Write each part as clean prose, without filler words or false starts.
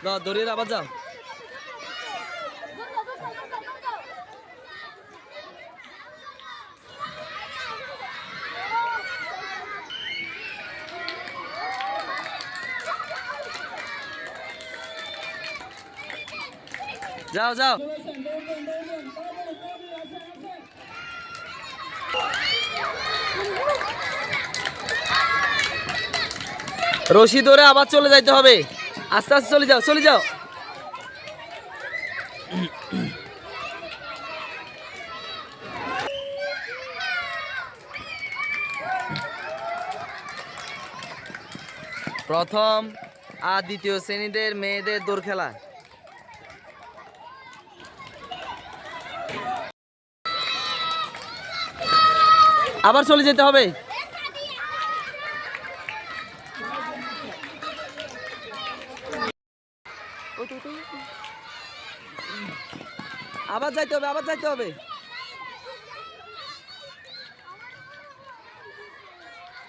দৌড়িয়ে আবার যাও। যাও যাও। রশি ধরে আবার চলে যাইতে হবে, আস্তে আস্তে চলে যাও চলে যাও। প্রথম আর দ্বিতীয় শ্রেণীদের মেয়েদের দৌড় খেলা। আবার চলে যেতে হবে। আবার যাইতে হবে, আবার যাইতে হবে।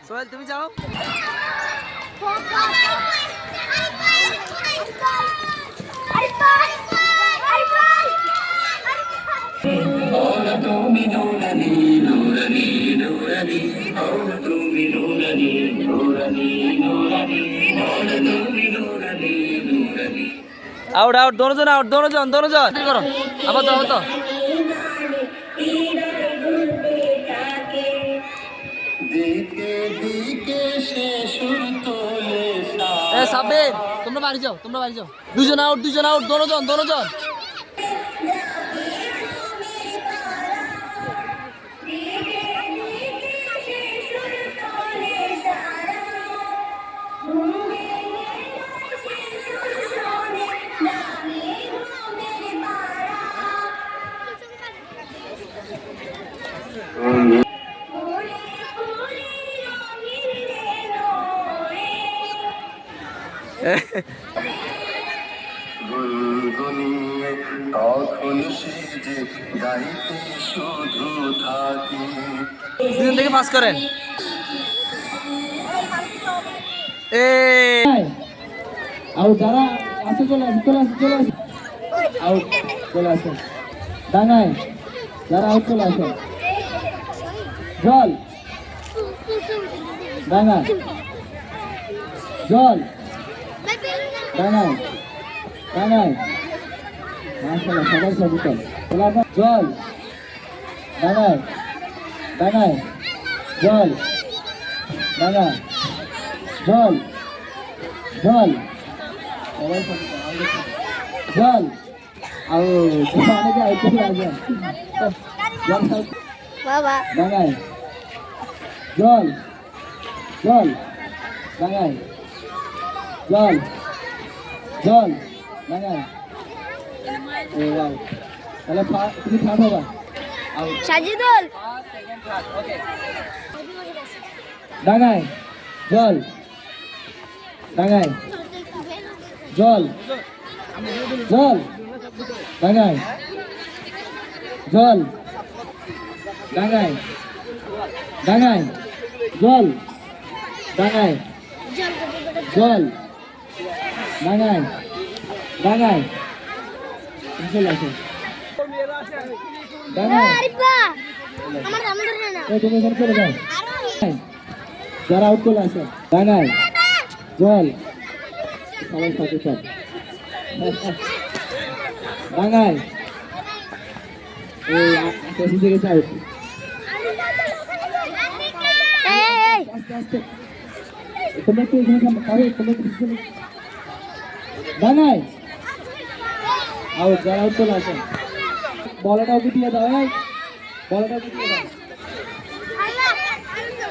সোহেল তুমি যাও। আউট আউট, দোনোজন আউট, দোনোজন দোনোজন করো। আবার তো তো সাব্বির তোমরা বাড়ি যাও, তোমরা বাড়ি যাও। দুজন আউট, দুজন আউট, দোনোজন দোনোজন। দুজন থেকে পাস করেন। আউট যারা আসে চলে আসে, চলে আসে, চলে আসে। আউট চলে আসে ডাঙায়, যারা আউট চলে আসে। জল ডাঙায়, জল ডাঙায়, ডাঙায়। মাশাআল্লাহ সবাই সবুতল। জল ডাঙায়, ডাঙায়, জল ডাঙায়, জল জল সবাই সবুতল। জল আর অনেকে আউট চলে আসে। জল বাবা ডাঙায়, জল জল ডাঙায়, জল জল ডাঙায়। তাহলে তুমি থার্ড হবা। সাজিদুল ডাঙায়, জল ডাঙায়, জল জল ডাঙায়, জল ডাঙায়, ডাঙায়, জল ডাঙায়, জল ডাঙায়, ডাঙায়। চলে আসে তুমি এখানে চলে যাও। যারা আউট চলে আসে ডাঙায়, জল সবাই সাথে সব ডাঙায়। এই আস্তে গেছে আউট। আস্তে আস্তে তোমরা একটু এখানে ডাঙায় আউট, যারা আউট চলে আসেন। বলটা ওকে দিয়ে দাও, বলটা ওকে দিয়ে দাও।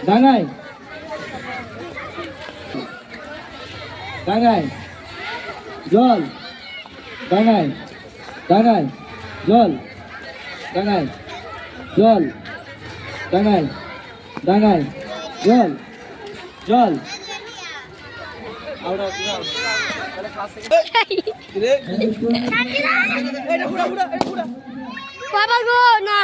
ডাঙায়, ডাঙায়, জল ডাঙায়, ডাঙায়, জল ডাঙায়, জল ডাঙায়, ডাঙায়, জল জল আউট আউট আউট। বাবা গো না